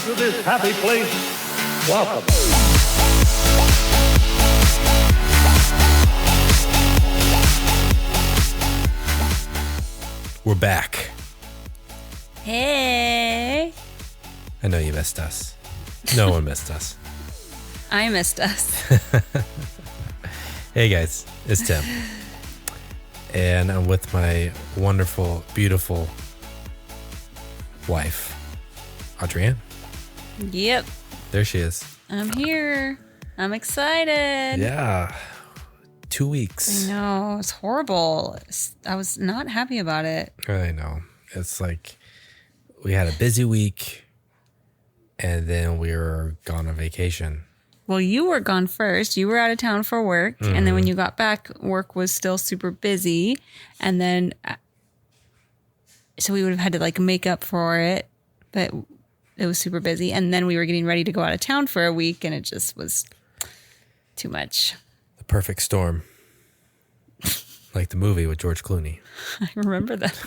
to this happy place, welcome. We're back. Hey. I know you missed us. No one missed us. I missed us. Hey guys, it's Tim. And I'm with my wonderful, beautiful wife, Adrienne. Yep. There she is. I'm here. I'm excited. Yeah. 2 weeks. I know. It's horrible. I was not happy about it. I know. It's like we had a busy week and then we were gone on vacation. Well, you were gone first. You were out of town for work. Mm-hmm. And then when you got back, work was still super busy. And then, so we would have had to like make up for it, but it was super busy. And then we were getting ready to go out of town for a week and it just was too much. The perfect storm. Like the movie with George Clooney. I remember that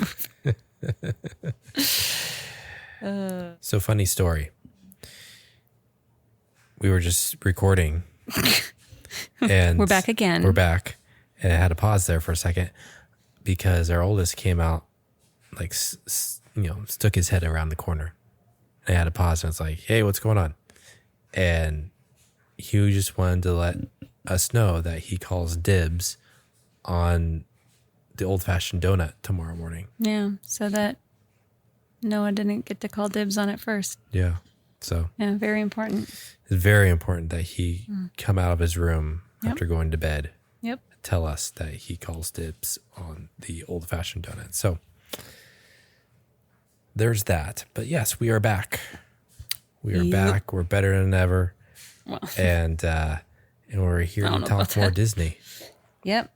movie. So funny story. We were just recording and we're back again. We're back. And I had to pause there for a second because our oldest came out, like, stuck his head around the corner. And I had to pause and it's like, hey, what's going on? And he just wanted to let us know that he calls dibs on the old-fashioned donut tomorrow morning. Yeah, so that Noah didn't get to call dibs on it first. Yeah, so. Yeah, very important. It's very important that he come out of his room after going to bed. Yep. Tell us that he calls dibs on the old-fashioned donut. So there's that. But yes, we are back. We are back. We're better than ever. Well. And we're here to talk more Disney. Yep.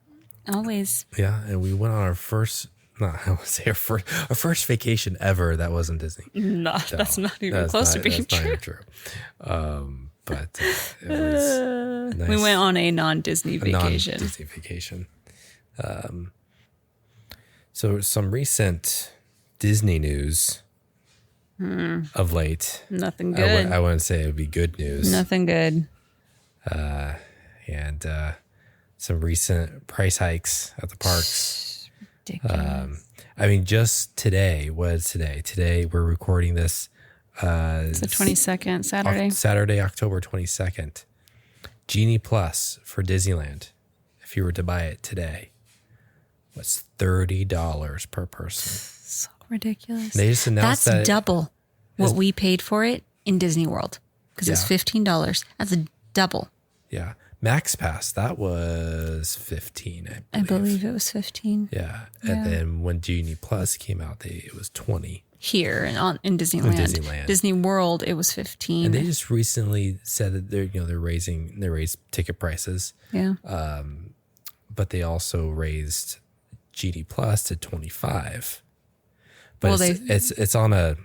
Always. Yeah, and we went on our first, I want to say our first vacation ever that wasn't Disney. No, that's not even close to being true. Not even true. But it was nice. We went on a non-Disney vacation. Non-Disney vacation. So some recent Disney news of late. Nothing good. I wouldn't say it would be good news. Nothing good. And some recent price hikes at the parks. Ridiculous. I mean, just today, what is today? Today we're recording this. It's the 22nd, Saturday. Saturday, October 22nd. Genie Plus for Disneyland, if you were to buy it today, was $30 per person. So ridiculous. They just announced that's double what we paid for it in Disney World because it's $15. That's a double. Yeah. Max Pass, that was $15, I believe it was $15. Yeah. And then when Genie Plus came out, it was $20. Here in Disneyland. Disney World, it was $15. And they just recently said that they raised ticket prices. Yeah. But they also raised Genie Plus to $25. But it's on a,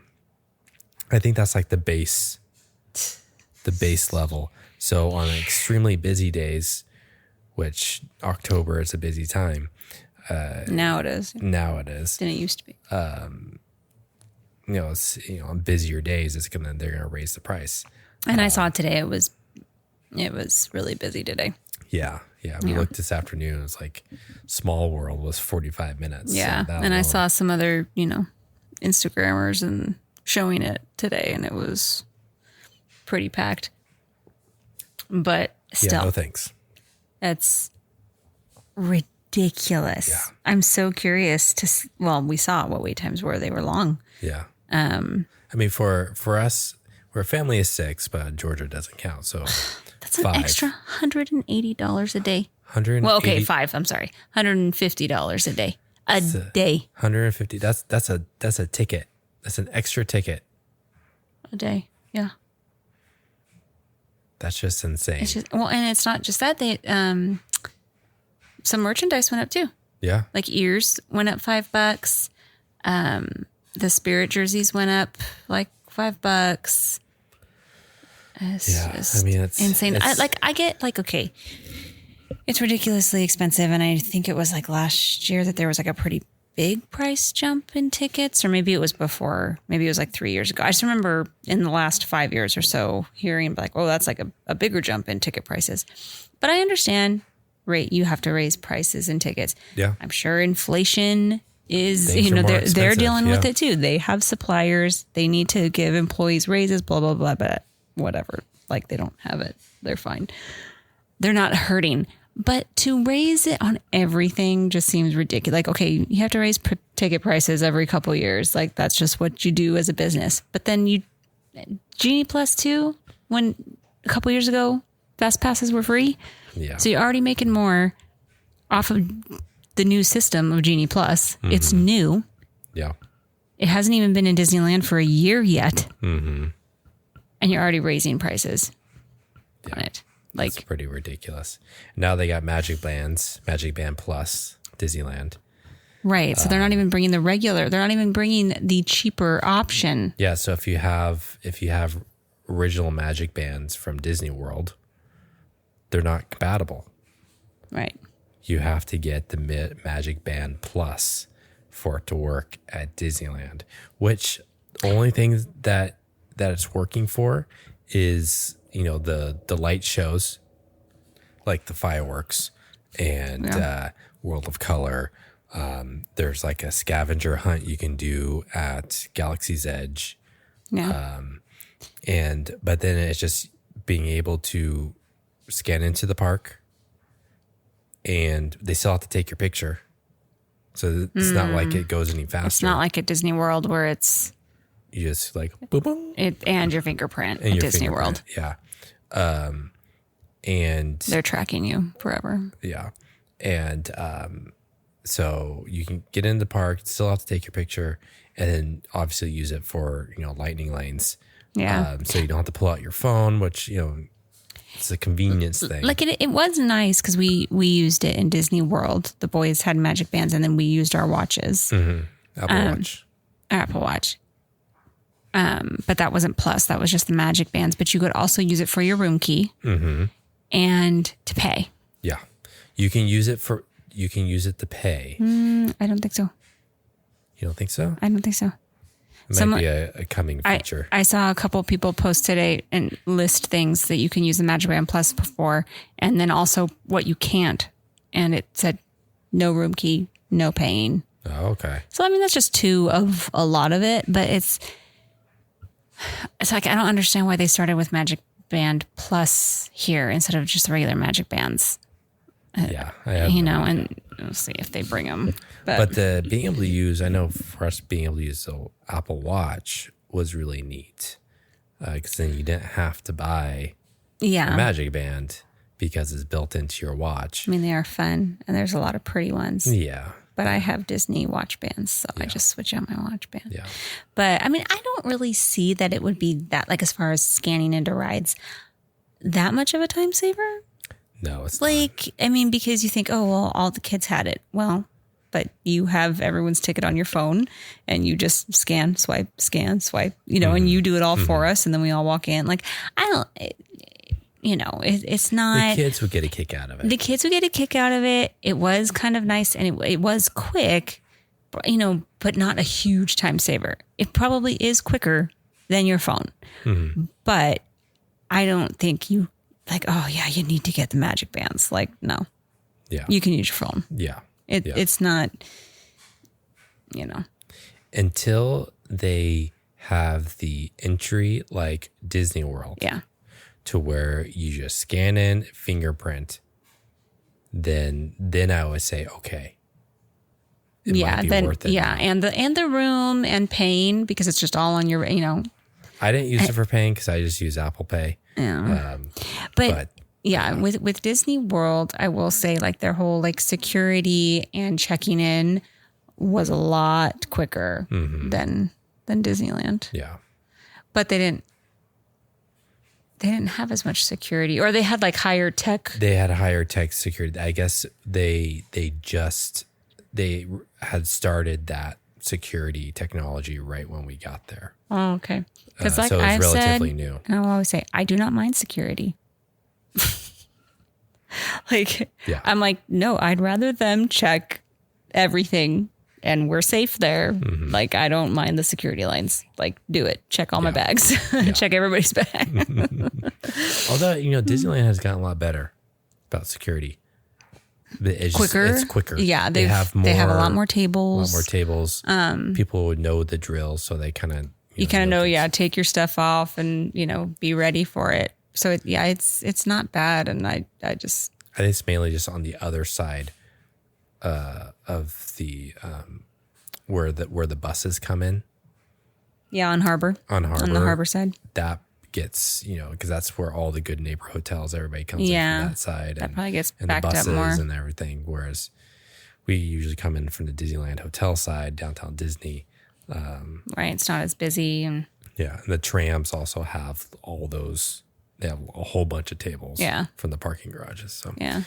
I think that's like the base level. So on extremely busy days, which October is a busy time. Now it is. Didn't it used to be? On busier days, they're gonna raise the price. And I saw today it was really busy today. Yeah. We looked this afternoon. It was like Small World was 45 minutes. Yeah, and I saw some other Instagrammers and showing it today, and it was pretty packed. But still, no thanks. It's ridiculous. Yeah. I'm so curious we saw what wait times were. They were long. Yeah. I mean, for us, we're a family of 6, but Georgia doesn't count. So that's an extra $180 a day. 180. Well, okay, 5. I'm sorry, $150 a day. A day. 150. That's a ticket. That's an extra ticket. A day. Yeah. That's just insane. And it's not just that. They some merchandise went up too. Yeah. Like ears went up $5. The Spirit jerseys went up like $5. It's insane. I get okay, it's ridiculously expensive, and I think it was like last year that there was like a pretty big price jump in tickets, or maybe it was before. Maybe it was like 3 years ago. I just remember in the last 5 years or so hearing like, oh, that's like a bigger jump in ticket prices. But I understand, right? You have to raise prices in tickets. Yeah. I'm sure inflation is, Things are more they're expensive, dealing with yeah. it too. They have suppliers. They need to give employees raises, blah, blah, blah, but whatever. Like they don't have it. They're fine. They're not hurting. But to raise it on everything just seems ridiculous. Like, okay, you have to raise ticket prices every couple of years. Like that's just what you do as a business. But then Genie Plus too, when a couple years ago, Fast Passes were free. Yeah. So you're already making more off of the new system of Genie Plus. Mm-hmm. It's new. Yeah. It hasn't even been in Disneyland for a year yet. Mm-hmm. And you're already raising prices on it. Like, it's pretty ridiculous. Now they got Magic Band Plus, Disneyland. Right. So they're not even bringing the regular. They're not even bringing the cheaper option. Yeah. So if you have original Magic Bands from Disney World, they're not compatible. Right. You have to get the Magic Band Plus for it to work at Disneyland, which the only thing that it's working for is, the light shows like the fireworks and World of Color. There's like a scavenger hunt you can do at Galaxy's Edge. Yeah. But then it's just being able to scan into the park, and they still have to take your picture. So it's not like it goes any faster. It's not like at Disney World where it's you just like boom, boom, and your fingerprint and at your Disney fingerprint. World. Yeah. And they're tracking you forever. Yeah. And so you can get in the park, still have to take your picture, and then obviously use it for, lightning lanes. Yeah. So you don't have to pull out your phone, which, it's a convenience thing. Like it was nice because we used it in Disney World. The boys had Magic Bands and then we used our watches. Mm-hmm. Apple Watch. But that wasn't Plus. That was just the Magic Bands. But you could also use it for your room key and to pay. Yeah. You can use it to pay. I don't think so. You don't think so? I don't think so. It might be a coming feature. I saw a couple people post today and list things that you can use the Magic Band Plus for, and then also what you can't. And it said no room key, no paying. Oh, okay. So, that's just two of a lot of it, but it's like, I don't understand why they started with Magic Band Plus here instead of just regular Magic Bands. Yeah. I have and we'll see if they bring them. But the being able to use, I know for us being able to use the Apple Watch was really neat. Because then you didn't have to buy a Magic Band because it's built into your watch. They are fun and there's a lot of pretty ones. Yeah. But I have Disney watch bands, so I just switch out my watch band. Yeah. But I don't really see that it would be that, like, as far as scanning into rides, that much of a time saver. No, it's like, not. Because you think, oh, well, all the kids had it. Well, but you have everyone's ticket on your phone and you just scan, swipe, and you do it all for us. And then we all walk in. Like, it's not. The kids would get a kick out of it. The kids would get a kick out of it. It was kind of nice and it was quick, but not a huge time saver. It probably is quicker than your phone. Mm-hmm. But I don't think you like, oh yeah, you need to get the Magic Bands. Like, no. Yeah. You can use your phone. Yeah. It's not, Until they have the entry like Disney World. Yeah. To where you just scan in, fingerprint, then I would say, okay. It might be worth it. Yeah. And the room and paying, because it's just all on your, I didn't use it for paying because I just use Apple Pay. Yeah. But yeah, with Disney World, I will say like their whole like security and checking in was a lot quicker than Disneyland. Yeah. But they didn't have as much security, or they had like higher tech. They had higher tech security. I guess they had started that security technology right when we got there. Oh, okay. Because so it was relatively new. And I'll always say, I do not mind security. I'm like, no, I'd rather them check everything and we're safe there. Like, I don't mind the security lines. Like, do it. Check all my bags. Check everybody's bag. Although, Disneyland has gotten a lot better about security. It's Quicker. It's quicker. Yeah. They have a lot more tables. People would know the drill, so they kind of... You kind of know, take your stuff off and, be ready for it. So, it's not bad. And I think it's mainly just on the other side of the where the buses come in. Yeah, on Harbor. On Harbor. On the Harbor side. That gets, because that's where all the good neighbor hotels, everybody comes in from that side. That probably gets and backed the buses up more. and everything. Whereas we usually come in from the Disneyland hotel side, downtown Disney. Right. It's not as busy. And yeah. And the trams also have all those. They have a whole bunch of tables from the parking garages. So yeah.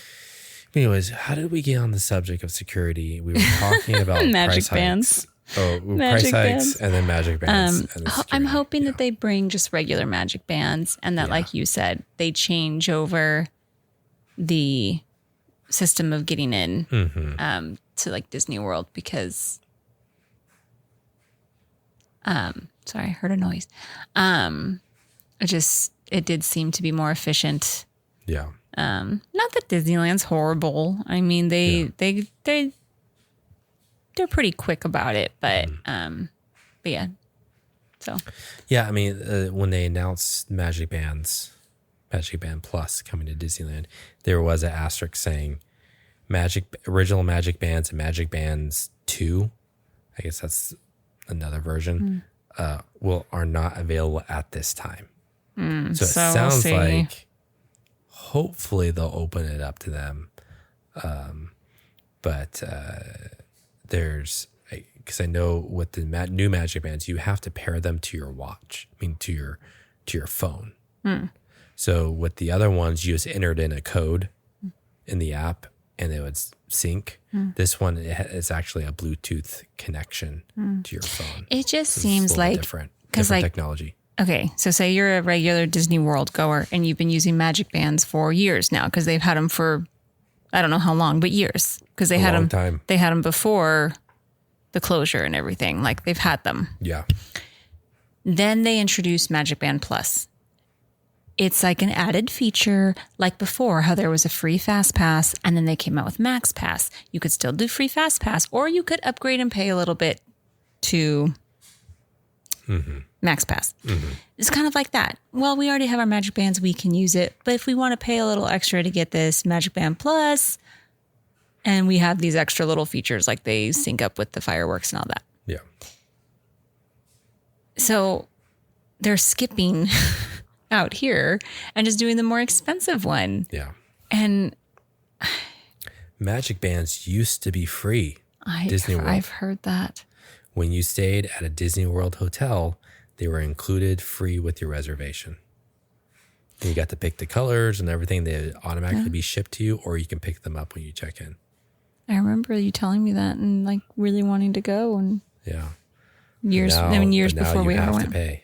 Anyways, how did we get on the subject of security? We were talking about magic price bands. hikes. Oh, Magic price bands. hikes and then magic bands. And then I'm hoping that they bring just regular magic bands and that, like you said, they change over the system of getting in to like Disney World because, sorry, I heard a noise. It did seem to be more efficient. Yeah. Not that Disneyland's horrible. I mean, they're pretty quick about it, but yeah. So yeah, I mean, when they announced Magic Band Plus coming to Disneyland, there was an asterisk saying original Magic Bands and Magic Bands 2. I guess that's another version. Are not available at this time. So it sounds like hopefully they'll open it up to them. But there's, because I know with the new Magic Bands, you have to pair them to your watch, to your phone. So with the other ones, you just entered in a code in the app and it would sync. This one is actually a Bluetooth connection to your phone. It just seems like different like, technology. Okay, so say you're a regular Disney World goer and you've been using Magic Bands for years now because they've had them for I don't know how long, but years because they had them. Time. They had them before the closure and everything. Like they've had them. Yeah. Then they introduced Magic Band Plus. It's like an added feature, like before, how there was a free Fast Pass, and then they came out with Max Pass. You could still do free Fast Pass, or you could upgrade and pay a little bit to Max Pass. It's kind of like that. Well, we already have our Magic Bands, we can use it, but if we want to pay a little extra to get this Magic Band Plus, and we have these extra little features, like they sync up with the fireworks and all that. Yeah. So they're skipping out here and just doing the more expensive one. Yeah. And Magic Bands used to be free. Disney World. I've heard that. When you stayed at a Disney World hotel, they were included free with your reservation. And you got to pick the colors and everything. They would automatically be shipped to you, or you can pick them up when you check in. I remember you telling me that and like really wanting to go and years before we ever went. To pay.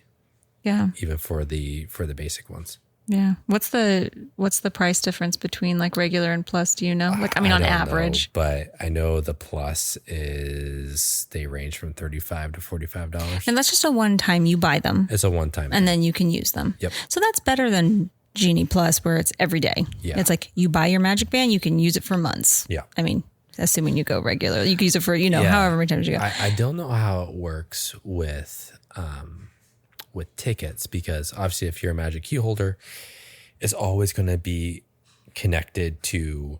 Yeah. Even for the basic ones. Yeah. What's the price difference between like regular and plus? Do you know? Like, I mean, on average. But I know the plus they range from $35 to $45. And that's just a one time you buy them. It's a one time. And then you can use them. Yep. So that's better than Genie Plus where it's every day. Yeah. It's like you buy your Magic Band, you can use it for months. Yeah. I mean, assuming you go regular. You can use it for, however many times you go. I don't know how it works with tickets, because obviously if you're a Magic Key holder, it's always going to be connected to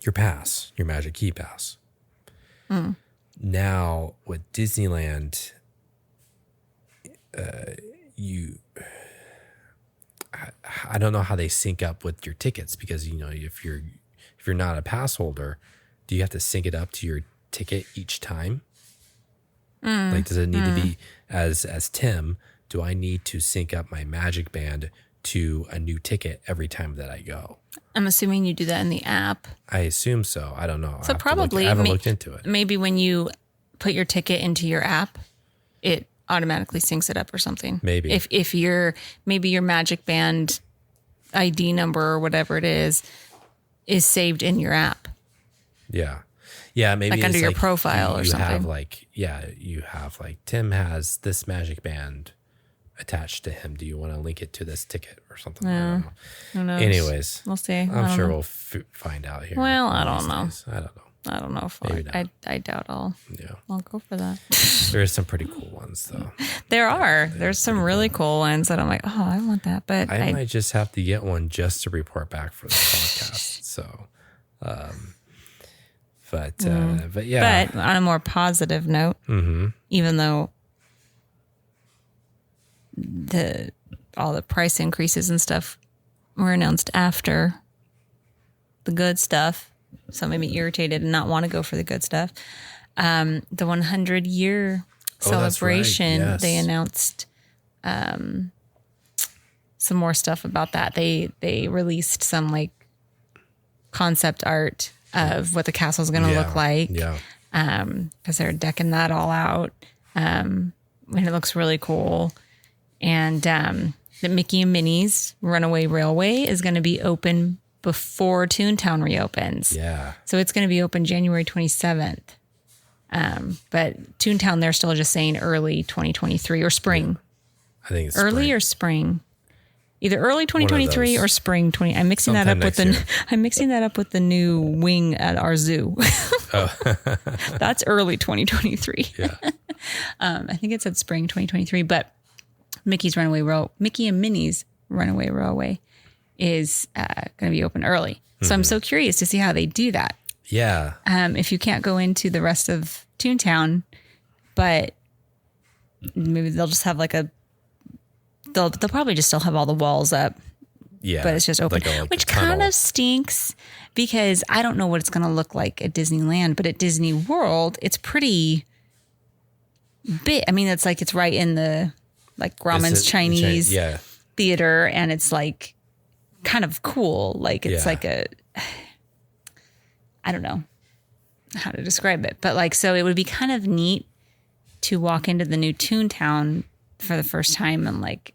your pass, your Magic Key pass. Now with Disneyland, I don't know how they sync up with your tickets, because if you're not a pass holder, do you have to sync it up to your ticket each time? Like, does it need to be as Tim? Do I need to sync up my Magic Band to a new ticket every time that I go? I'm assuming you do that in the app. I assume so. I don't know. So probably I haven't looked into it. Maybe when you put your ticket into your app, it automatically syncs it up or something. Maybe if your Magic Band ID number or whatever it is saved in your app. Yeah. Yeah, maybe like under it's your like profile or you something. have like, you have like Tim has this magic band attached to him. Do you want to link it to this ticket or something? I don't know. Who knows? Anyways, We'll see. I'm sure we'll find out here. Well, I one don't of these know. days. I don't know. I don't know if Maybe I doubt I'll go for that. There is some pretty cool ones though. There's some really cool ones that I'm like, oh, I want that. But I might just have to get one just to report back for the podcast. So, but yeah. But on a more positive note, even though all the price increases and stuff were announced after the good stuff, so made me irritated and not want to go for the good stuff. The 100-year celebration, Yes. they announced some more stuff about that. They released some like concept art of what the castle's going to look like. Yeah. Because they're decking that all out. And it looks really cool. And the Mickey and Minnie's Runaway Railway is going to be open before Toontown reopens. Yeah. So it's going to be open January 27th. But Toontown, they're still just saying early 2023 or spring. I think it's Early spring. or spring. Either early 2023 or spring 20. I'm mixing Sometime that up with next year. I'm mixing that up with the new wing at our zoo. That's early 2023. Yeah. I think it said spring 2023, but Mickey and Minnie's Runaway Railway is going to be open early. So I'm so curious to see how they do that. Yeah. If you can't go into the rest of Toontown, but maybe they'll just have like they'll probably just still have all the walls up. Yeah. But it's just open, like which a tunnel. kind of stinks because I don't know what it's going to look like at Disneyland, but at Disney World, it's pretty big. I mean, it's right in the like Grauman's Chinese theater, and it's like kind of cool. Like it's like I don't know how to describe it, but like, so it would be kind of neat to walk into the new Toontown for the first time and like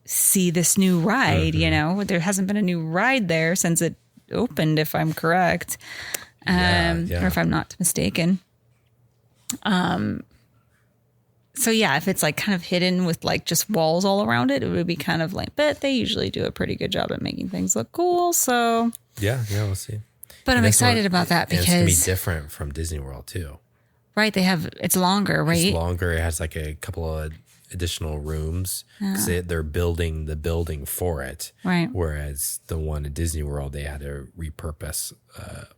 see this new ride, you know, there hasn't been a new ride there since it opened, if I'm correct. Or if I'm not mistaken. So yeah, if it's like kind of hidden with like just walls all around it, it would be kind of like, but they usually do a pretty good job at making things look cool. So yeah, we'll see. But I'm excited about that because it's going to be different from Disney World too. Right. It's longer, right? It's longer. It has like a couple of additional rooms because they're building the building for it. Right. Whereas the one at Disney World, they had to repurpose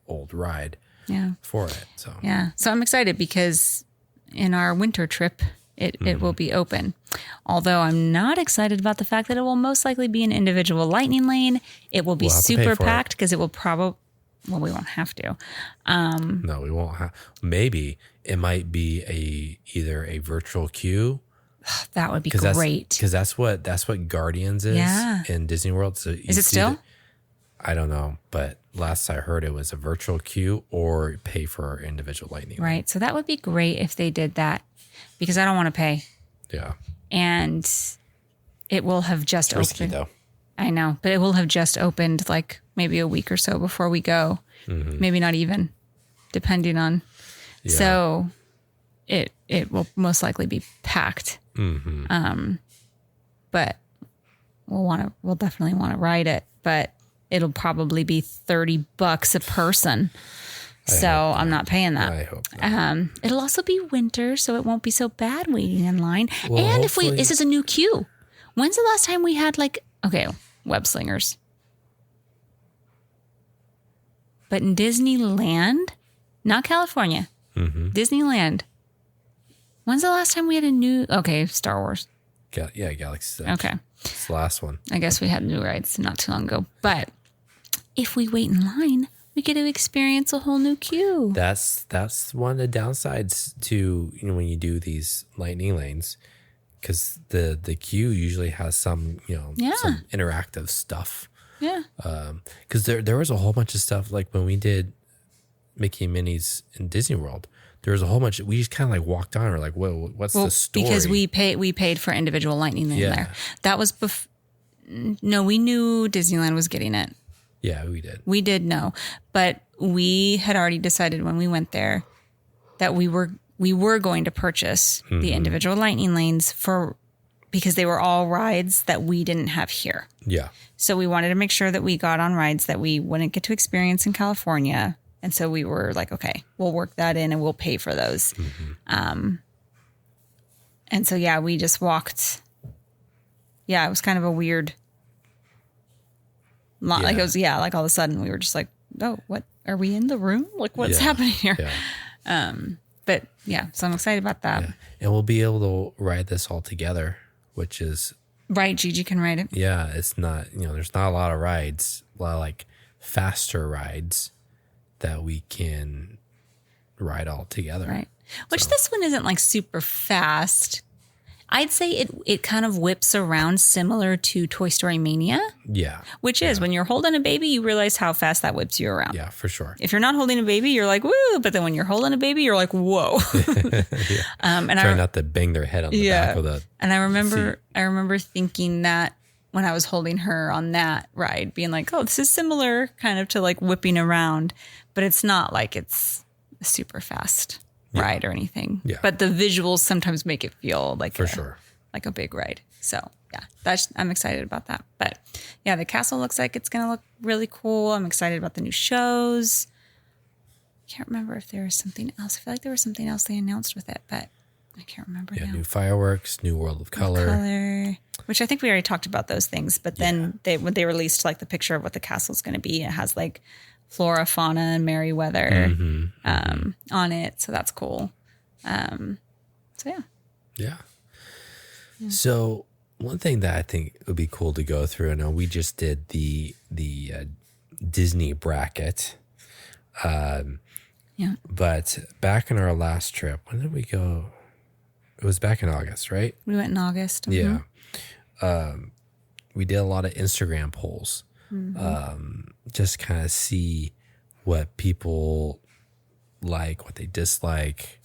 old ride for it. So yeah. So I'm excited because in our winter trip, it will be open. Although I'm not excited about the fact that it will most likely be an individual lightning lane. It will be super packed because it will probably, well, we won't have to. No, we won't have. Maybe it might be either a virtual queue. That would be great. Because that's what Guardians is in Disney World. So is it still? I don't know, but last I heard it was a virtual queue or pay for individual lightning. Right. So that would be great if they did that because I don't want to pay. Yeah. And it will have just opened. Risky though. I know, but it will have just opened like maybe a week or so before we go. Maybe not even, depending on. Yeah. So it will most likely be packed. But we'll definitely want to ride it, but it'll probably be $30 a person. So I'm not paying that. I hope not. It'll also be winter, so it won't be so bad waiting in line. Well, and this is a new queue. When's the last time we had web slingers? But in Disneyland, not California, Disneyland. When's the last time we had a new? Okay, Star Wars. Galaxy's Edge. Okay, it's the last one. I guess we had new rides not too long ago. But if we wait in line, we get to experience a whole new queue. That's one of the downsides to when you do these lightning lanes, because the queue usually has some some interactive stuff. Yeah. Because there was a whole bunch of stuff like when we did Mickey and Minnie's in Disney World. There was a whole bunch. We just kind of walked on. We're like, whoa, what's the story? Because we paid for individual lightning lane there. That was no, we knew Disneyland was getting it. Yeah, we did. We did know, but we had already decided when we went there that we were going to purchase the individual lightning lanes because they were all rides that we didn't have here. Yeah. So we wanted to make sure that we got on rides that we wouldn't get to experience in California. And so we were like, okay, we'll work that in and we'll pay for those. And so, yeah, we just walked. Yeah, it was kind of a weird. Like it was, like all of a sudden we were just like, oh, what are we in the room? Like what's happening here? Yeah. But yeah, so I'm excited about that. Yeah. And we'll be able to ride this all together, which is right. Gigi can ride it. Yeah, it's not, there's not a lot of rides, a lot of like faster rides that we can ride all together. Right. Which this one isn't like super fast. I'd say it kind of whips around similar to Toy Story Mania. Yeah. Which is when you're holding a baby, you realize how fast that whips you around. Yeah, for sure. If you're not holding a baby, you're like, woo. But then when you're holding a baby, you're like, whoa. And try not to bang their head on the back of the And I remember thinking that when I was holding her on that ride, being like, oh, this is similar kind of to like whipping around. But it's not like it's a super fast ride or anything. Yeah. But the visuals sometimes make it feel like like a big ride. So yeah, I'm excited about that. But yeah, the castle looks like it's going to look really cool. I'm excited about the new shows. Can't remember if there was something else. I feel like there was something else they announced with it, but I can't remember now. New fireworks, new World of Color. Which I think we already talked about those things. But then when they released like the picture of what the castle's going to be, it has like flora, fauna, and Merryweather on it. So that's cool. So yeah. Yeah. So one thing that I think would be cool to go through, I know we just did the Disney bracket. But back in our last trip, when did we go? It was back in August, right? We went in August. Yeah. We did a lot of Instagram polls. Just kind of see what people like, what they dislike,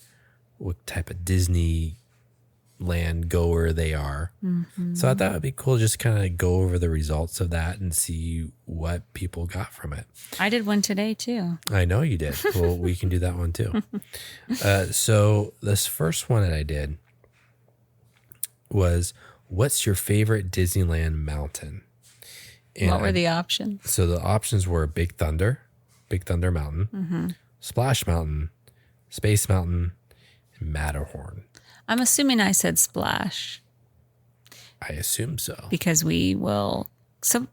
what type of Disneyland goer they are. So I thought it'd be cool just kind of go over the results of that and see what people got from it. I did one today too. I know you did. Well, we can do that one too. So this first one that I did was, what's your favorite Disneyland mountain? And what were the options? So the options were Big Thunder Mountain, Splash Mountain, Space Mountain, and Matterhorn. I'm assuming I said Splash. I assume so. Because we will. So,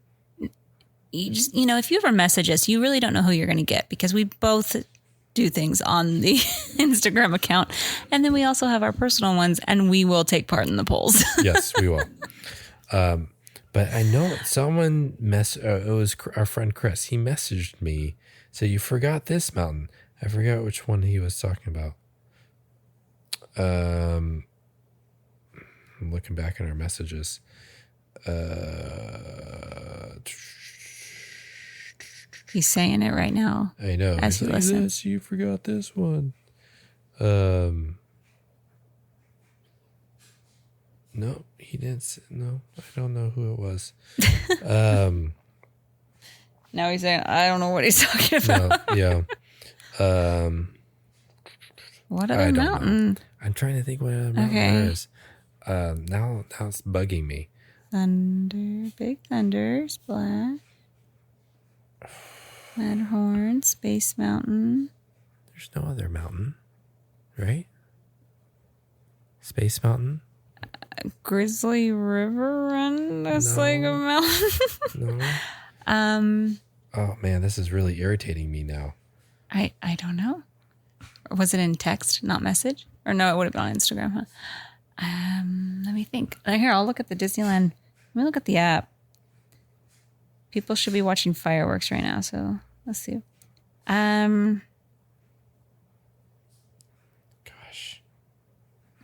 if you ever message us, you really don't know who you're going to get because we both do things on the Instagram account. And then we also have our personal ones and we will take part in the polls. Yes, we will. But I know someone it was our friend Chris. He messaged me. So you forgot this mountain. I forgot which one he was talking about. I'm looking back at our messages. He's saying it right now. I know. As he listens. You forgot this one. No, he didn't. No, I don't know who it was. Now he's saying, I don't know what he's talking about. No, yeah. What other mountain? Know. I'm trying to think what other mountain there is. Now it's bugging me. Thunder, Big Thunder, Splash, Matterhorn, Space Mountain. There's no other mountain, right? Space Mountain? Grizzly River Run? That's like a mountain. No. Oh man, this is really irritating me now. I don't know. Was it in text, not message? Or no, it would have been on Instagram, huh? Let me think. Here, I'll look at the Disneyland. Let me look at the app. People should be watching fireworks right now, so let's see. Gosh.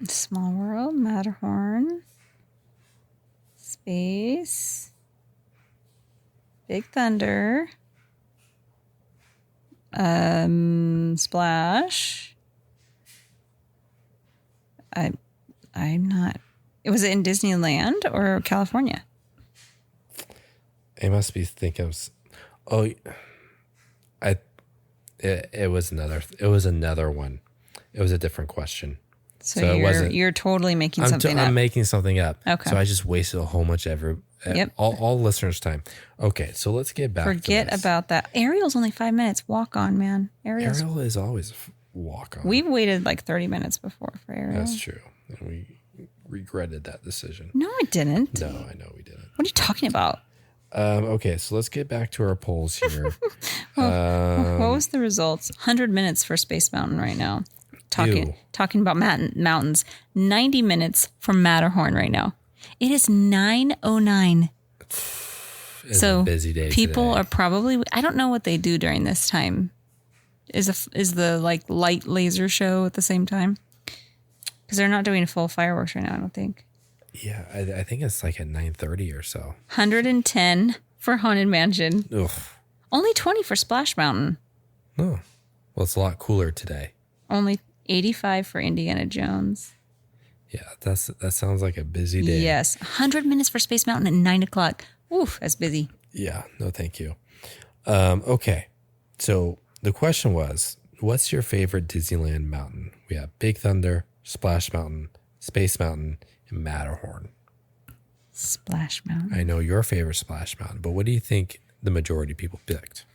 Small World, Matterhorn, Space, Big Thunder, Splash. I'm not. Was it in Disneyland or California? It must be thinking of. Oh, it was another one. It was a different question. So you're totally making something up. I'm making something up. Okay. So I just wasted a whole bunch of all listeners' time. Okay, so let's get back. Forget to this. about that. Ariel's only 5 minutes. Walk on, man. Ariel is always a walk on. We've waited like 30 minutes before for Ariel. That's true. And we regretted that decision. No, I didn't. No, I know we didn't. What are you talking about? Okay, so let's get back to our polls here. What was the results? 100 minutes for Space Mountain right now. Talking about mountains. 90 minutes for Matterhorn right now. It is 9:09. It's a busy day. People today. are probably. I don't know what they do during this time. Is the like light laser show at the same time? Because they're not doing full fireworks right now. I don't think. Yeah, I think it's like at 9:30 or so. 110 for Haunted Mansion. Ugh. Only 20 for Splash Mountain. Oh, well, it's a lot cooler today. Only 85 for Indiana Jones. Yeah, that sounds like a busy day. Yes, 100 minutes for Space Mountain at 9 o'clock. Oof, that's busy. Yeah, no, thank you. Okay, so the question was, what's your favorite Disneyland mountain? We have Big Thunder, Splash Mountain, Space Mountain, and Matterhorn. Splash Mountain. I know your favorite Splash Mountain, but what do you think the majority of people picked?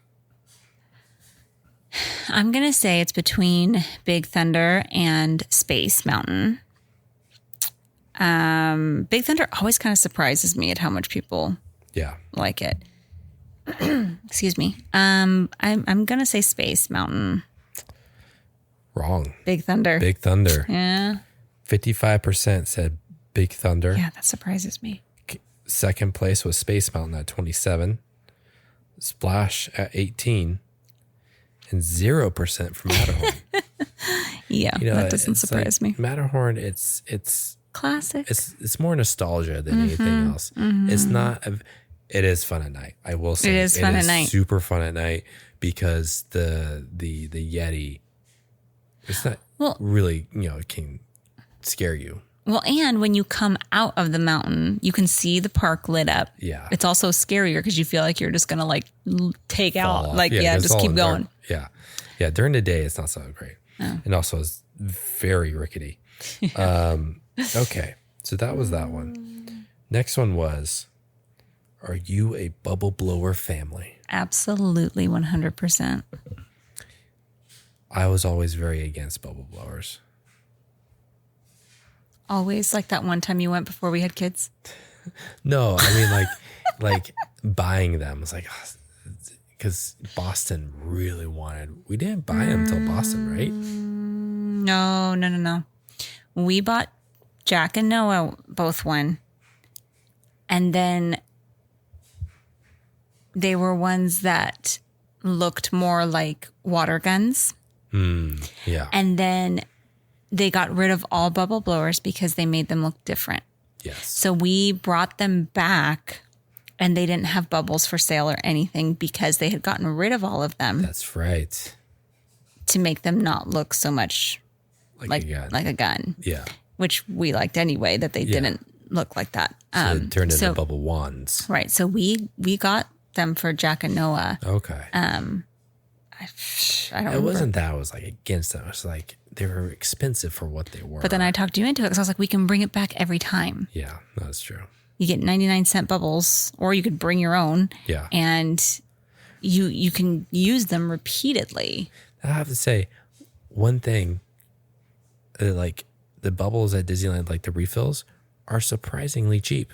I'm going to say it's between Big Thunder and Space Mountain. Big Thunder always kind of surprises me at how much people like it. Excuse me. I'm going to say Space Mountain. Wrong. Big Thunder. Big Thunder. Yeah. 55% said Big Thunder. Yeah, that surprises me. Second place was Space Mountain at 27. Splash at 18. And 0% for Matterhorn. Yeah, that doesn't surprise me. Matterhorn, it's classic. It's more nostalgia than anything else. It's not. It is fun at night. I will say it is fun at night. Super fun at night because the Yeti. It's not really it can scare you. Well, and when you come out of the mountain, you can see the park lit up. Yeah. It's also scarier because you feel like you're just going to like take Fall out. off. Like, just keep going. Dark. Yeah. Yeah. During the day, it's not so great. Oh. And also it's very rickety. Okay. So that was that one. Next one was, are you a bubble blower family? Absolutely. 100%. I was always very against bubble blowers. Always like that one time you went before we had kids? No, I mean like buying them. It's like, because Boston really we didn't buy them until Boston, right? No. We bought Jack and Noah both one. And then they were ones that looked more like water guns. Yeah. And then they got rid of all bubble blowers because they made them look different. Yes. So we brought them back and they didn't have bubbles for sale or anything because they had gotten rid of all of them. That's right. To make them not look so much like a gun. Yeah. Which we liked anyway, that they didn't look like that. So it turned into bubble wands. Right. So we got them for Jack and Noah. Okay. I don't remember. It wasn't that I was like against them. It was like they were expensive for what they were. But then I talked you into it because I was like, we can bring it back every time. Yeah, that's true. You get 99-cent bubbles, or you could bring your own. Yeah. And you can use them repeatedly. I have to say, one thing, like the bubbles at Disneyland, like the refills, are surprisingly cheap.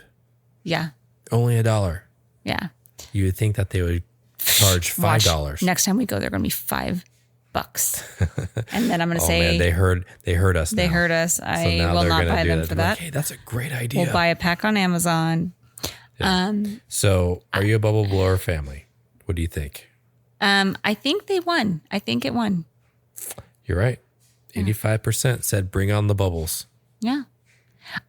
Yeah. Only $1. Yeah. You would think that they would charge $5. Next time we go, they're going to be $5. And then I'm going to say, man, they heard us. They heard us. I will not buy them for that. Like, hey, that's a great idea. We'll buy a pack on Amazon. Yeah. So, are you a bubble blower family? What do you think? I think they won. I think it won. You're right. 85% said bring on the bubbles. Yeah.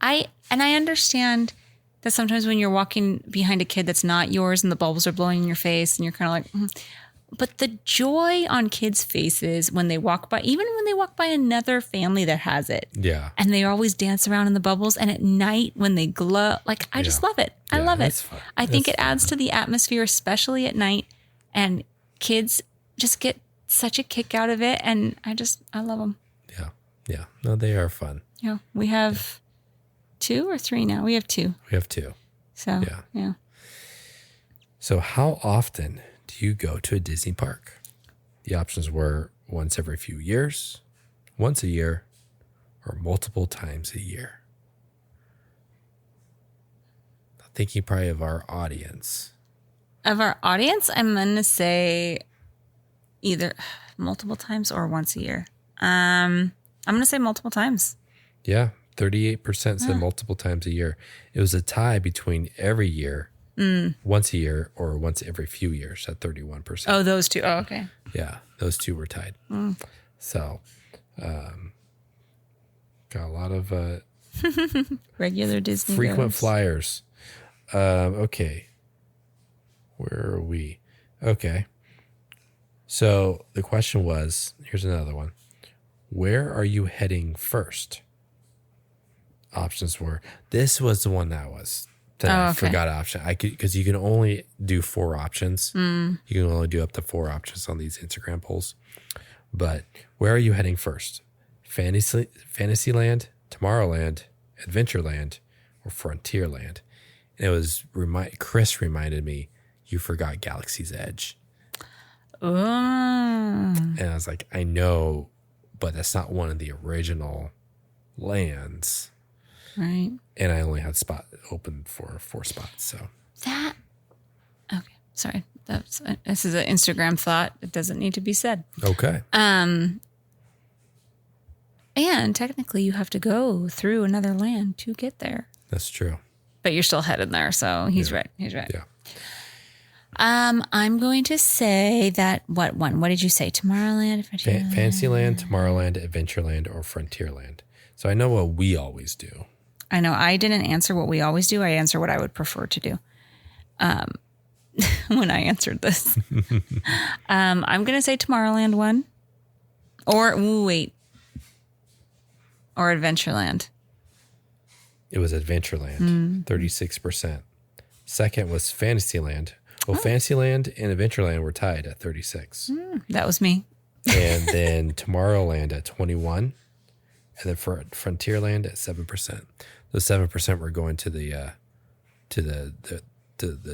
I understand that sometimes when you're walking behind a kid that's not yours and the bubbles are blowing in your face and you're kind of like, but the joy on kids' faces when they walk by, even when they walk by another family that has it. Yeah. And they always dance around in the bubbles. And at night when they glow, like, I just love it. I love it. Fun. I think it adds to the atmosphere, especially at night. and kids just get such a kick out of it. And I love them. Yeah. Yeah. No, they are fun. Yeah. We have 2 or 3 now. We have 2. We have 2. So, yeah. So how often do you go to a Disney park? The options were once every few years, once a year, or multiple times a year. Thinking probably of our audience. Of our audience, I'm going to say either multiple times or once a year. I'm going to say multiple times. Yeah, 38% said multiple times a year. It was a tie between every year, once a year, or once every few years at 31%. Oh, those 2. Oh, okay. Yeah, those 2 were tied. So, got a lot of regular Disney frequent goers. flyers. Okay. Where are we? Okay. So the question was, here's another one. Where are you heading first? Options were, this was the one that I forgot option. Because you can only do 4 options. You can only do up to 4 options on these Instagram polls. But where are you heading first? Fantasyland, Tomorrowland, Adventureland, or Frontierland? And it was Chris reminded me, you forgot Galaxy's Edge. Oh. And I was like, I know, but that's not one of the original lands. Right. And I only had spot open for 4 spots. So okay. Sorry. This is an Instagram thought. It doesn't need to be said. Okay. And technically you have to go through another land to get there. That's true. But you're still headed there, so he's right. He's right. Yeah. I'm going to say that what did you say? Tomorrowland, Frontierland? Fantasyland, Tomorrowland, Adventureland, or Frontierland. So I know what we always do. I know. I didn't answer what we always do. I answer what I would prefer to do. When I answered this, I'm going to say Tomorrowland 1, or Adventureland. It was Adventureland, 36%. Second was Fantasyland. Well, Fantasyland and Adventureland were tied at 36. That was me. And then Tomorrowland at 21. And then for Frontierland at 7%. Those 7% were going to the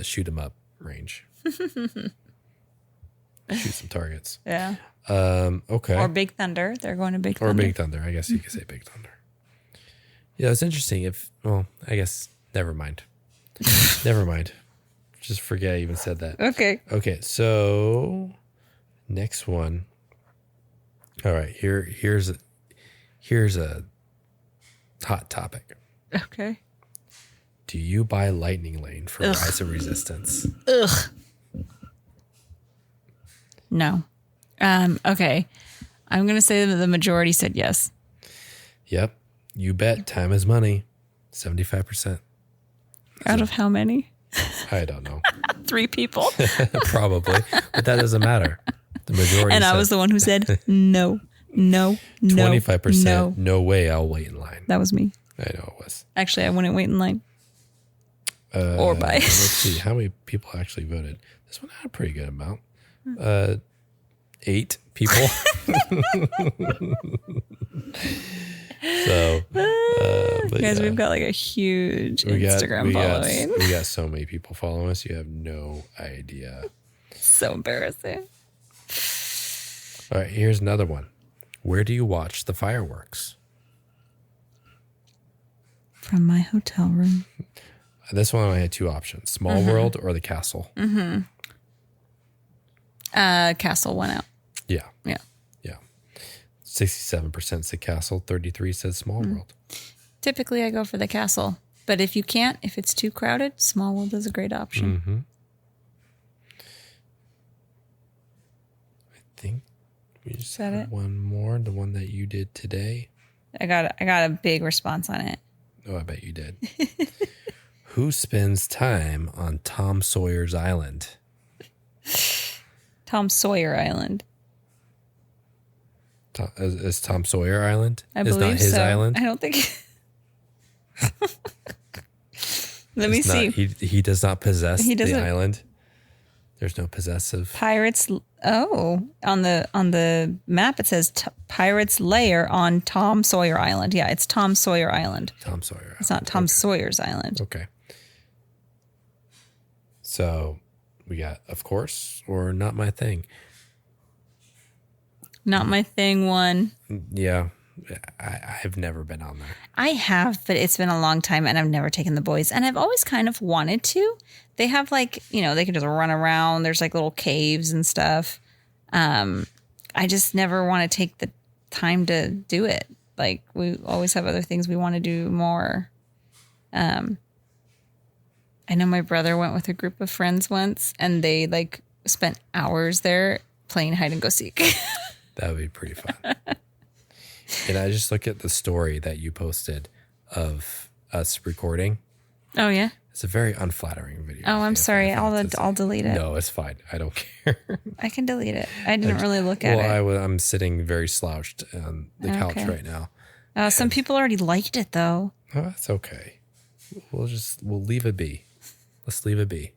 shoot 'em up range. Shoot some targets. Yeah. Okay. Or Big Thunder. They're going to Big Thunder. Or Big Thunder. I guess you could say Big Thunder. Yeah, it's interesting. I guess, never mind. Never mind. Just forget I even said that. Okay. Okay, so next one. All right, here's a hot topic. Okay. Do you buy Lightning Lane for Rise of Resistance? Ugh. No. Okay. I'm going to say that the majority said yes. Yep. You bet. Time is money. 75%. Out of how many? I don't know. 3 people. Probably. But that doesn't matter. The majority And I said, was the one who said no, 25%. no. No way I'll wait in line. That was me. I know it was. Actually, I wouldn't wait in line. Or buy. Let's see. How many people actually voted? This one had a pretty good amount. 8 people. So, guys, we've got like a huge Instagram following. We got so many people following us. You have no idea. So embarrassing. All right, here's another one. Where do you watch the fireworks? From my hotel room. This one I had 2 options: Small World or the Castle. Castle went out. Yeah. Yeah. 67% said Castle. 33% said Small World. Typically, I go for the Castle, but if you can't, if it's too crowded, Small World is a great option. Mm-hmm. I think we just had one more. The one that you did today. I got a big response on it. Oh, I bet you did. Who spends time on Tom Sawyer's Island? Tom Sawyer Island. Is Tom Sawyer Island? I It's believe not his so. island? I don't think. Let me see. He does not possess He the doesn't- island. There's no possessive. Pirates. Oh, on the map it says Pirates Lair on Tom Sawyer Island. Yeah, it's Tom Sawyer Island. Tom Sawyer. It's not Tom Sawyer's Island. Okay. So we got, of course, or not my thing. Not my thing. One. Yeah, I've never been on there. I have, but it's been a long time, and I've never taken the boys. And I've always kind of wanted to. They have like, they can just run around. There's like little caves and stuff. I just never want to take the time to do it. Like we always have other things we want to do more. I know my brother went with a group of friends once, and they like spent hours there playing hide and go seek. That would be pretty fun. And I just look at the story that you posted of us recording. Oh yeah. It's a very unflattering video. Oh, I'm sorry. I'll delete it. No, it's fine. I don't care. I can delete it. I didn't really look at it. Well, I'm sitting very slouched on the couch right now. Some people already liked it though. Oh, that's okay. We'll leave it be. Let's leave it be.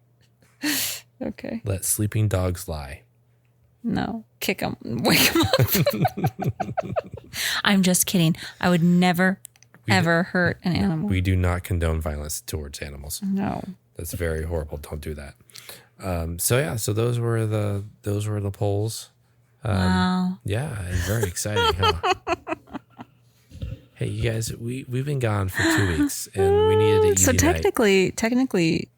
Okay. Let sleeping dogs lie. No, kick them, wake them up. I'm just kidding. I would never, ever hurt an animal. We do not condone violence towards animals. No, that's very horrible. Don't do that. So those were the polls. Wow. Yeah, it's very exciting. Huh? Hey, you guys, we've been gone for 2 weeks, and we needed an easy night. Technically,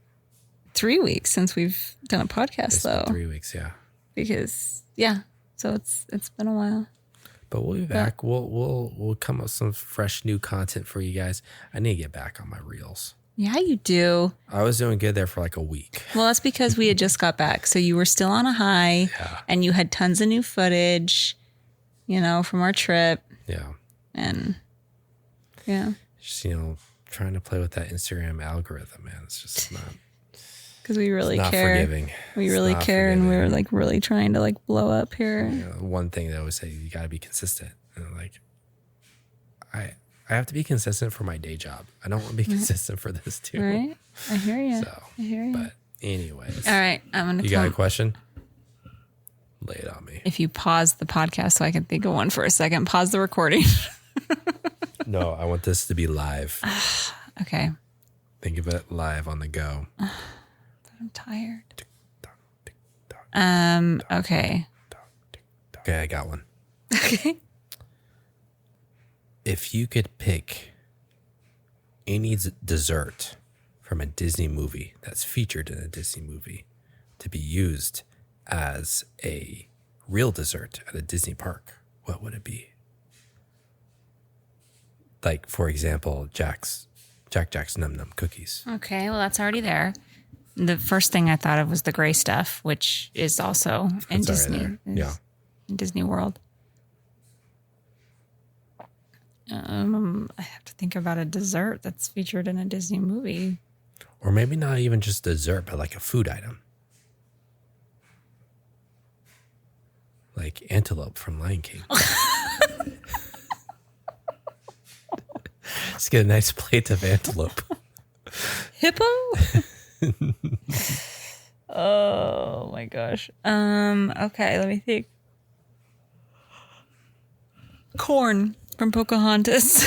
3 weeks since we've done a podcast, It's though. been 3 weeks, yeah. Because so it's been a while. But we'll be back. We'll come up with some fresh new content for you guys. I need to get back on my reels. Yeah, you do. I was doing good there for like a week. Well, that's because we had just got back, so you were still on a high, and you had tons of new footage, from our trip. Yeah. And yeah, just trying to play with that Instagram algorithm, man. It's just not. Because we really not care. Forgiving. We really care, and we're like really trying to like blow up here. One thing they always say, you got to be consistent. And like, I have to be consistent for my day job. I don't want to be consistent for this too. Right? I hear you. I hear you. But anyways. All right, I'm gonna. You got a question? Lay it on me. If you pause the podcast so I can think of one for a second, pause the recording. No, I want this to be live. Okay. Think of it live on the go. I'm tired. Okay, Okay. I got one. Okay. If you could pick any dessert from a Disney movie that's featured in a Disney movie to be used as a real dessert at a Disney park, what would it be? Like, for example, Jack Jack's Num Num cookies. Okay, well, that's already there. The first thing I thought of was the gray stuff, which is also in Disney. Yeah. In Disney World. I have to think about a dessert that's featured in a Disney movie. Or maybe not even just dessert, but like a food item. Like antelope from Lion King. Just get a nice plate of antelope. Hippo? Oh my gosh. Okay, let me think. Corn from Pocahontas.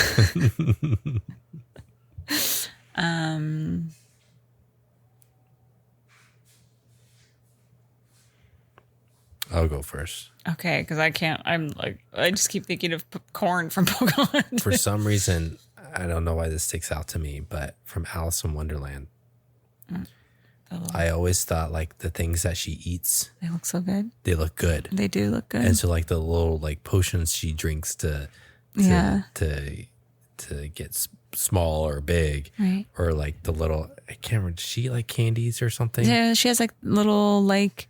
I'll go first. Okay, because I can't. I just keep thinking of corn from Pocahontas. For some reason, I don't know why this sticks out to me, but from Alice in Wonderland, I always thought like the things that she eats, They look so good. they look good. They do look good. And so like the little like potions she drinks to get small or big, Right. or like the little, I can't remember, does she like candies or something? Yeah, she has like little like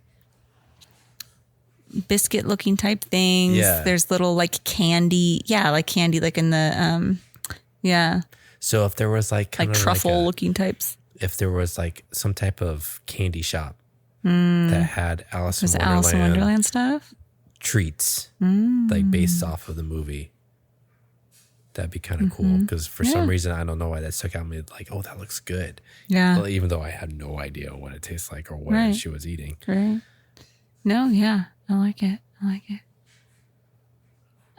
biscuit looking type things. Yeah. There's little like candy. Yeah, like candy like in the So if there was like kind like of truffle looking types. if there was like some type of candy shop that had Alice in Wonderland, Alice in Wonderland stuff? treats like based off of the movie, That'd be kind of cool because for some reason, I don't know why that stuck out me. Like, oh, that looks good. Yeah. Well, even though I had no idea what it tastes like or what she was eating. Right. No, yeah. I like it.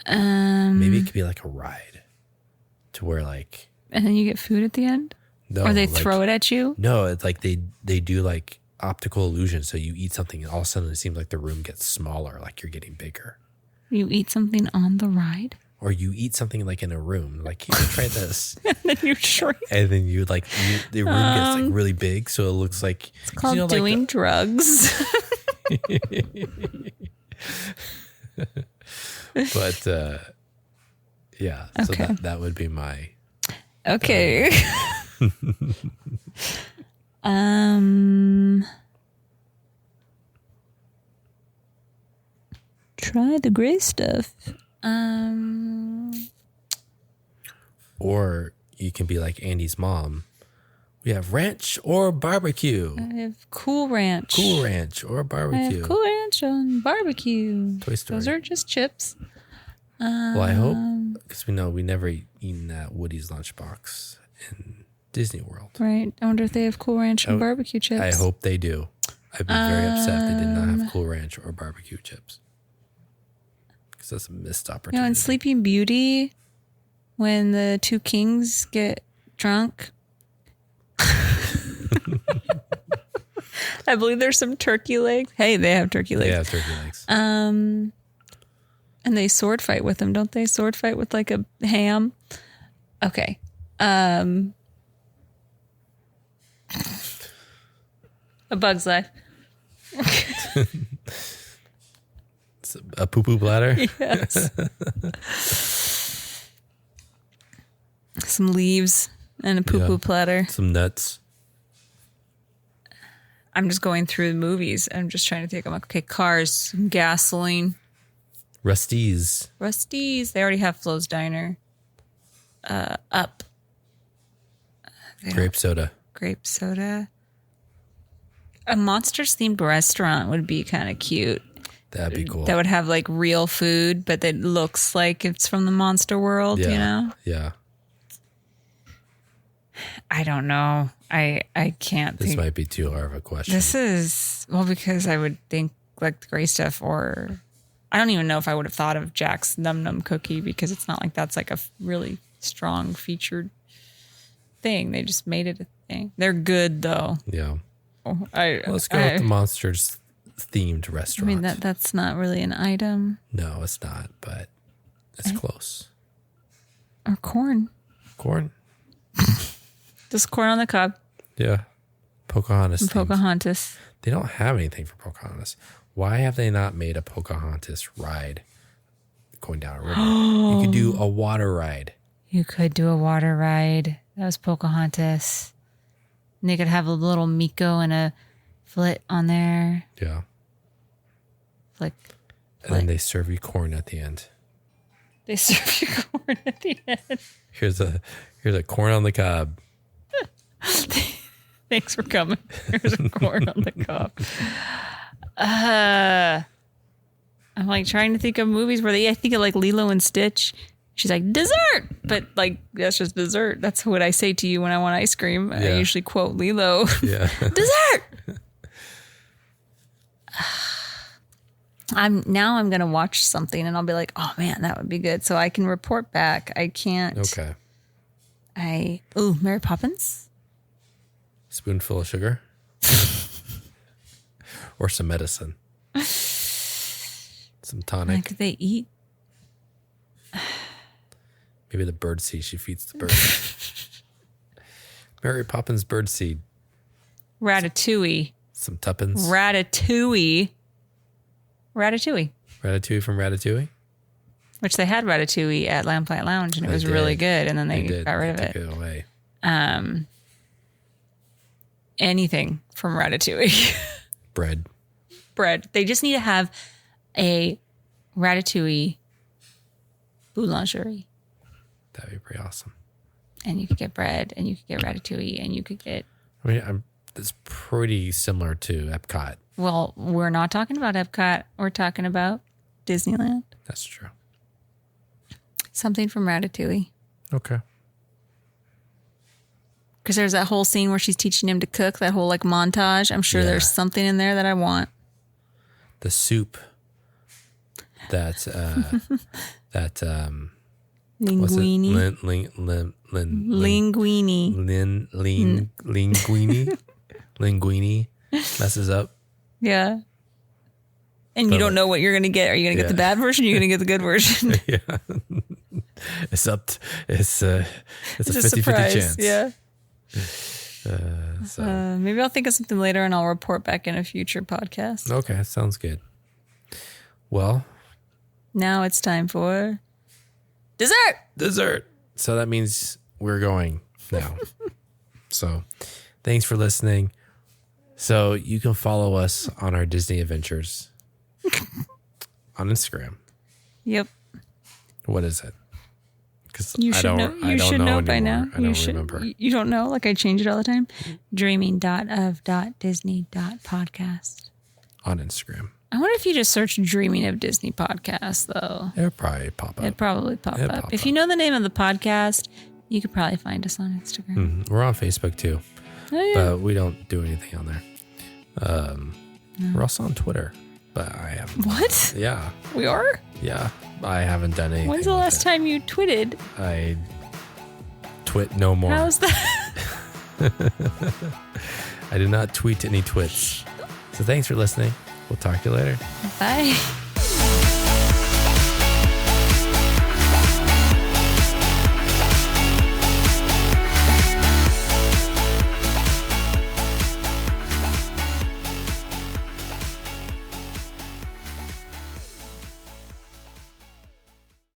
Maybe it could be like a ride to where like. And then you get food at the end? No. Or they like, throw it at you? No, it's like they do like optical illusion. So you eat something and all of a sudden it seems like the room gets smaller, like you're getting bigger. You eat something on the ride? Or you eat something like in a room, like here, try this. And then you shrink. And then the room gets like really big. So it looks like. It's called doing drugs. But yeah, so that would be my. Okay. Try the gray stuff. Or you can be like Andy's mom. We have ranch or barbecue. I have Cool Ranch. Cool Ranch or barbecue. I have Cool Ranch on barbecue. Toy Story. Those are just chips. Well, I hope, because we know we never eaten that Woody's Lunchbox in Disney World. Right. I wonder if they have Cool Ranch and barbecue chips. I hope they do. I'd be very upset if they did not have Cool Ranch or barbecue chips. Because that's a missed opportunity. In Sleeping Beauty, when the two kings get drunk, I believe there's some turkey legs. Hey, they have turkey legs. Yeah, turkey legs. And they sword fight with them, don't they? Sword fight with like a ham. Okay. A Bug's Life. It's a poo-poo bladder? Yes. Some leaves and a poo-poo platter. Some nuts. I'm just going through the movies. I'm just trying to think. I'm like, okay, Cars, some gasoline. Rusty's. They already have Flo's Diner. Up. Grape soda. Grape soda. A Monsters themed restaurant would be kind of cute. That'd be cool. That would have like real food, but that looks like it's from the monster world, you know? Yeah. I don't know. I can't This think. might be too hard of a question. This is, well, because I would think like the gray stuff, or I don't even know if I would have thought of Jack's Num Num Cookie, because it's not like that's like a really strong featured thing. They just made it a thing. They're good though. Yeah. Let's go with the Monsters themed restaurant. I mean, that's not really an item. No, it's not, but it's close. Or corn. Corn? Just corn on the cob. Yeah. Pocahontas. Pocahontas. They don't have anything for Pocahontas. Why have they not made a Pocahontas ride going down a river? You could do a water ride. You could do a water ride. That was Pocahontas. And they could have a little Miko and a flit on there. Yeah. Flick. And then they serve you corn at the end. They serve you corn at the end. Here's a corn on the cob. Thanks for coming. Here's a corn on the cob. I'm like trying to think of movies where I think of like Lilo and Stitch. She's like, dessert! But like, that's just dessert. That's what I say to you when I want ice cream. Yeah. I usually quote Lilo. Yeah. Dessert! I'm going to watch something and I'll be like, oh man, that would be good. So I can report back. I can't. Okay. Mary Poppins? Spoonful of sugar? Or some medicine? Some tonic? Like they eat? Maybe the bird seed she feeds the bird. Mary Poppins bird seed. Ratatouille. Some tuppence. Ratatouille Ratatouille from Ratatouille? Which they had Ratatouille at Lamplight Lounge and it was really good, and then they got rid of it. Took it away. Anything from Ratatouille. Bread. They just need to have a Ratatouille boulangerie. That'd be pretty awesome. And you could get bread, and you could get Ratatouille, and you could get... I mean, it's pretty similar to Epcot. Well, we're not talking about Epcot. We're talking about Disneyland. That's true. Something from Ratatouille. Okay. Because there's that whole scene where she's teaching him to cook, that whole like montage. I'm sure there's something in there that I want. The soup that linguine. Linguine messes up. Yeah. And you don't know what you're going to get. Are you going to get the bad version? Or are you going to get the good version? Yeah. It's a 50-50 chance. Yeah. So Maybe I'll think of something later and I'll report back in a future podcast. Okay, sounds good. Well, now it's time for dessert. So that means we're going now. So thanks for listening. So you can follow us on our Disney adventures on Instagram. Yep. What is it? Because I don't know by now. I don't remember. You don't know? Like I change it all the time. Dreaming.of.disney.podcast. On Instagram. I wonder if you just search Dreaming of Disney podcast, though. It'll probably pop up. It'd probably pop up. If you know the name of the podcast, you could probably find us on Instagram. Mm-hmm. We're on Facebook too. Oh, yeah. But we don't do anything on there. We're also on Twitter, but I haven't. What? Yeah. We are? Yeah. I haven't done anything. When's the last time you twitted? I twit no more. How's that? I did not tweet any twits. So thanks for listening. We'll talk to you later. Bye.